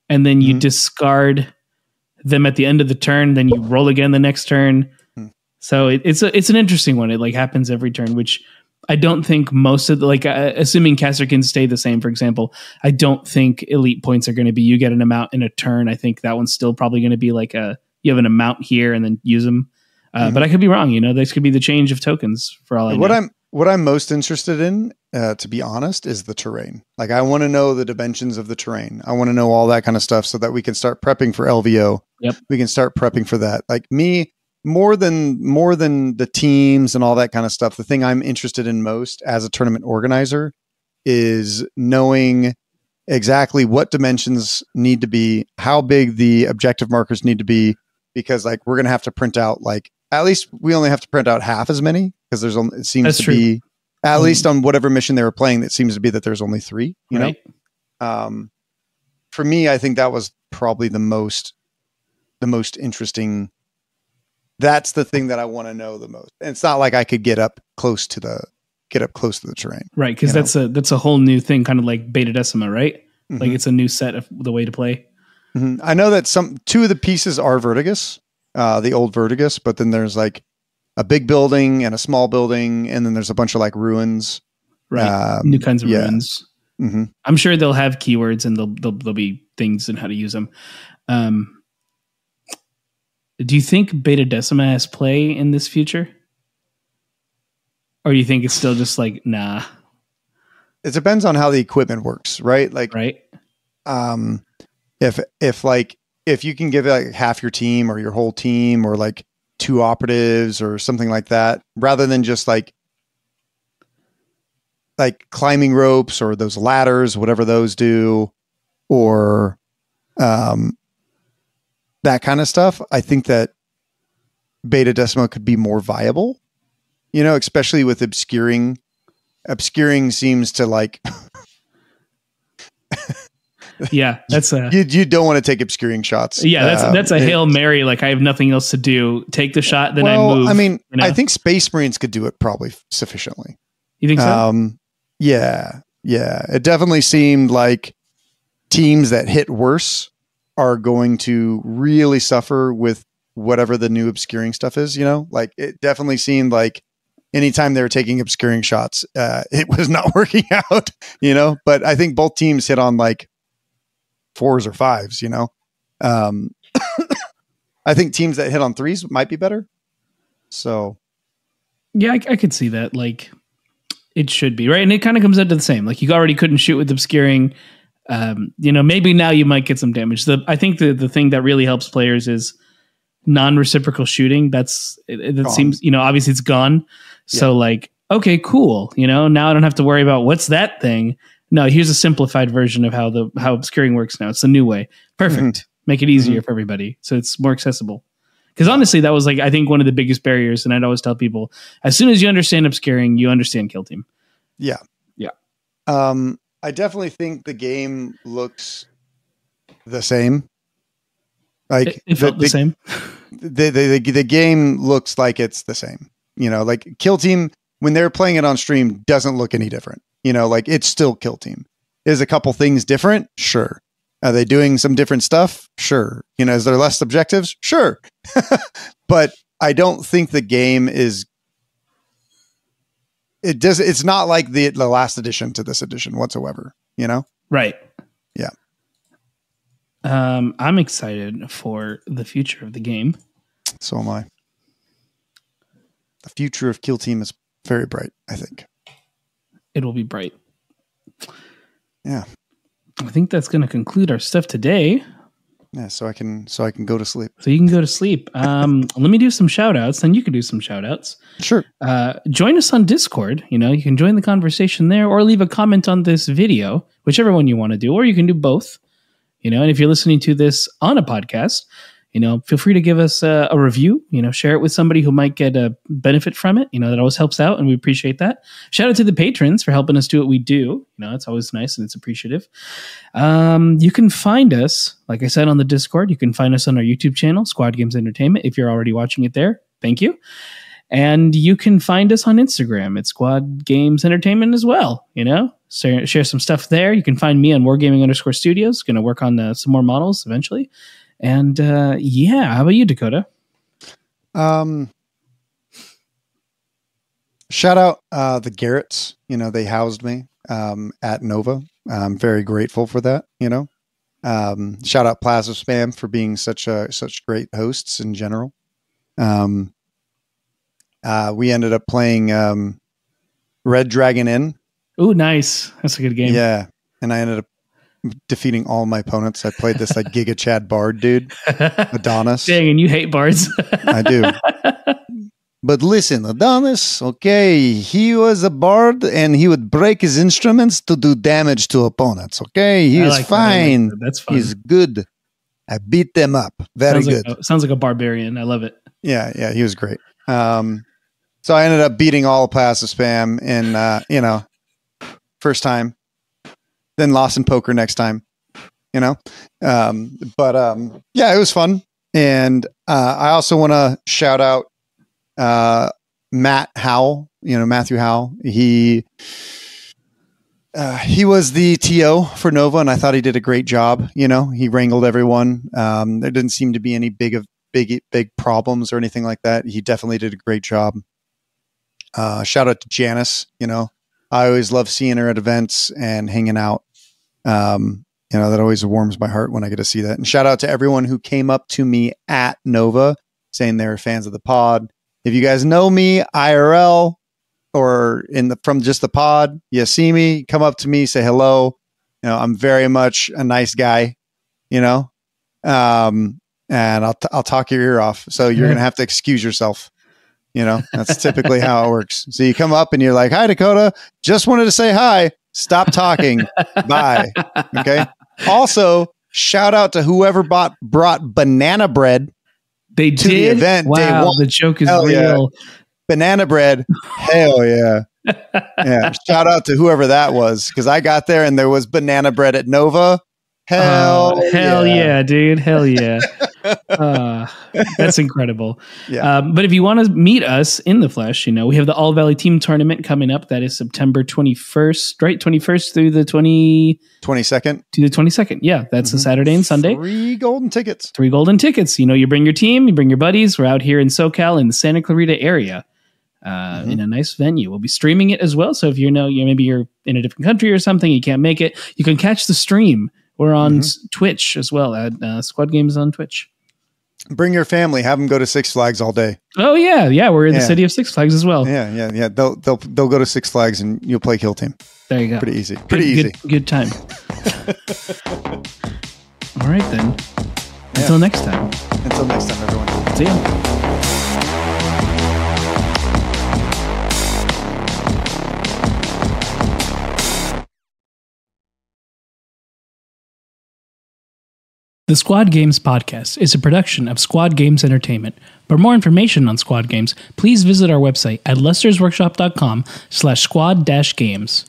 Speaker 2: and then you discard them at the end of the turn. Then you roll again the next turn. So it's an interesting one. It like happens every turn, which I don't think most of the, like, assuming caster can stay the same, for example, I don't think elite points are going to be, you get an amount in a turn. I think that one's still probably going to be like you have an amount here and then use them. But I could be wrong. You know, this could be the change of tokens for all I know.
Speaker 3: What I'm most interested in, to be honest, is the terrain. Like I want to know the dimensions of the terrain. I want to know all that kind of stuff so that we can start prepping for LVO.
Speaker 2: Yep.
Speaker 3: We can start prepping for that. Like me, more than the teams and all that kind of stuff, the thing I'm interested in most as a tournament organizer is knowing exactly what dimensions need to be, how big the objective markers need to be, because like we're going to have to print out like, at least we only have to print out half as many because there's only, it seems to be at least on whatever mission they were playing, it seems to be that there's only 3, you know? For me, I think that was probably the most interesting. That's the thing that I want to know the most. And it's not like I could get up close to the terrain.
Speaker 2: Right. Cause that's a whole new thing, kind of like Beta Decima, right? Like it's a new set of the way to play.
Speaker 3: I know that 2 of the pieces are Vertigus, the old Vertigus, but then there's like a big building and a small building. And then there's a bunch of like ruins.
Speaker 2: Right. New kinds of ruins.
Speaker 3: Mm-hmm.
Speaker 2: I'm sure they'll have keywords and there'll be things and how to use them. Do you think Beta Decima has play in this future? Or do you think it's still just like, nah?
Speaker 3: It depends on how the equipment works, right? Like,
Speaker 2: right.
Speaker 3: If you can give like half your team or your whole team or like 2 operatives or something like that, rather than just like climbing ropes or those ladders, whatever those do, or that kind of stuff, I think that Beta Decima could be more viable, especially with obscuring. Obscuring seems to like
Speaker 2: yeah, that's a
Speaker 3: you don't want to take obscuring shots.
Speaker 2: Yeah, that's a Hail Mary. Like I have nothing else to do. Take the shot, then I move.
Speaker 3: I mean, I think Space Marines could do it probably sufficiently.
Speaker 2: You think so?
Speaker 3: Yeah. It definitely seemed like teams that hit worse are going to really suffer with whatever the new obscuring stuff is. Like it definitely seemed like anytime they were taking obscuring shots, it was not working out. But I think both teams hit on like 4s or 5s, I think teams that hit on 3s might be better. So
Speaker 2: yeah, I could see that. Like it should be, right? And it kind of comes out to the same. Like you already couldn't shoot with obscuring. Maybe now you might get some damage. I think the thing that really helps players is non-reciprocal shooting. That seems, obviously it's gone. So like, okay, cool. Now I don't have to worry about what's that thing. No, here's a simplified version of how obscuring works now. It's a new way. Perfect. Mm-hmm. Make it easier for everybody. So it's more accessible. Because honestly, that was like, I think one of the biggest barriers. And I'd always tell people, as soon as you understand obscuring, you understand Kill Team.
Speaker 3: Yeah.
Speaker 2: Yeah.
Speaker 3: I definitely think the game looks the same. Like
Speaker 2: it felt the same.
Speaker 3: The game looks like it's the same. Like Kill Team, when they're playing it on stream, doesn't look any different. Like it's still Kill Team. Is a couple things different? Sure. Are they doing some different stuff? Sure. Is there less objectives? Sure. But I don't think the game is. It's not like the last edition to this edition whatsoever.
Speaker 2: Right.
Speaker 3: Yeah.
Speaker 2: I'm excited for the future of the game.
Speaker 3: So am I. The future of Kill Team is very bright, I think.
Speaker 2: It will be bright.
Speaker 3: Yeah.
Speaker 2: I think that's going to conclude our stuff today.
Speaker 3: Yeah, so I can go to sleep.
Speaker 2: So you can go to sleep. Let me do some shout outs, then you can do some shout outs.
Speaker 3: Sure.
Speaker 2: Join us on Discord. You can join the conversation there or leave a comment on this video, whichever one you want to do, or you can do both. And if you're listening to this on a podcast, feel free to give us a review, share it with somebody who might get a benefit from it. That always helps out and we appreciate that. Shout out to the patrons for helping us do what we do. It's always nice and it's appreciative. You can find us, like I said, on the Discord. You can find us on our YouTube channel, Squad Games Entertainment. If you're already watching it there, thank you. And you can find us on Instagram at Squad Games Entertainment as well. Share some stuff there. You can find me on Wargaming_Studios. Going to work on some more models eventually. And how about you, Dakotah?
Speaker 3: Shout out the Garretts. They housed me at Nova. I'm very grateful for that. Shout out Plasma Spam for being such great hosts in general. We ended up playing Red Dragon Inn.
Speaker 2: Oh, nice. That's a good game.
Speaker 3: Yeah, and I ended up defeating all my opponents. I played this like Giga Chad Bard dude, Adonis.
Speaker 2: Dang, and you hate bards.
Speaker 3: I do. But listen, Adonis, okay, he was a bard and he would break his instruments to do damage to opponents. Okay, he was fine.
Speaker 2: That's fun.
Speaker 3: He's good. I beat them up. Very good.
Speaker 2: Sounds like a barbarian. I love it.
Speaker 3: Yeah, he was great. So I ended up beating all Plasma Spam in first time. Then lost in poker next time, yeah, it was fun. And I also want to shout out Matt Howell, Matthew Howell. He was the TO for Nova, and I thought he did a great job. He wrangled everyone. There didn't seem to be any big problems or anything like that. He definitely did a great job. Shout out to Janice, I always love seeing her at events and hanging out. That always warms my heart when I get to see that. And shout out to everyone who came up to me at Nova saying they were fans of the pod. If you guys know me IRL or from just the pod, you see me, come up to me, say hello. I'm very much a nice guy, and I'll talk your ear off. So you're going to have to excuse yourself. That's typically how it works. So you come up and you're like, "Hi, Dakotah. Just wanted to say hi. Stop talking. Bye." Okay. Also, shout out to whoever brought banana bread.
Speaker 2: They
Speaker 3: to
Speaker 2: did
Speaker 3: the event.
Speaker 2: Wow,
Speaker 3: day one.
Speaker 2: the joke is
Speaker 3: Hell
Speaker 2: real.
Speaker 3: Yeah. Banana bread. Hell yeah. Yeah. Shout out to whoever that was, because I got there and there was banana bread at Nova. Hell
Speaker 2: yeah, dude. Hell yeah. That's incredible.
Speaker 3: Yeah.
Speaker 2: But if you want to meet us in the flesh, we have the All Valley Team Tournament coming up. That is September 21st, right? 21st through the
Speaker 3: 22nd.
Speaker 2: To the 22nd. Yeah, that's a Saturday and Sunday.
Speaker 3: 3 golden tickets.
Speaker 2: 3 golden tickets. You bring your team, you bring your buddies. We're out here in SoCal in the Santa Clarita area. In a nice venue. We'll be streaming it as well. So if maybe you're in a different country or something, you can't make it, you can catch the stream. We're on Twitch as well at Squad Games on Twitch.
Speaker 3: Bring your family. Have them go to Six Flags all day.
Speaker 2: Oh yeah. We're in the city of Six Flags as well.
Speaker 3: Yeah. They'll go to Six Flags and you'll play Kill Team.
Speaker 2: There you go.
Speaker 3: Pretty easy. Easy.
Speaker 2: Good time. All right then. Until next time.
Speaker 3: Until next time, everyone.
Speaker 2: See ya. The Squad Games podcast is a production of Squad Games Entertainment. For more information on Squad Games, please visit our website at lestersworkshop.com/squad-games.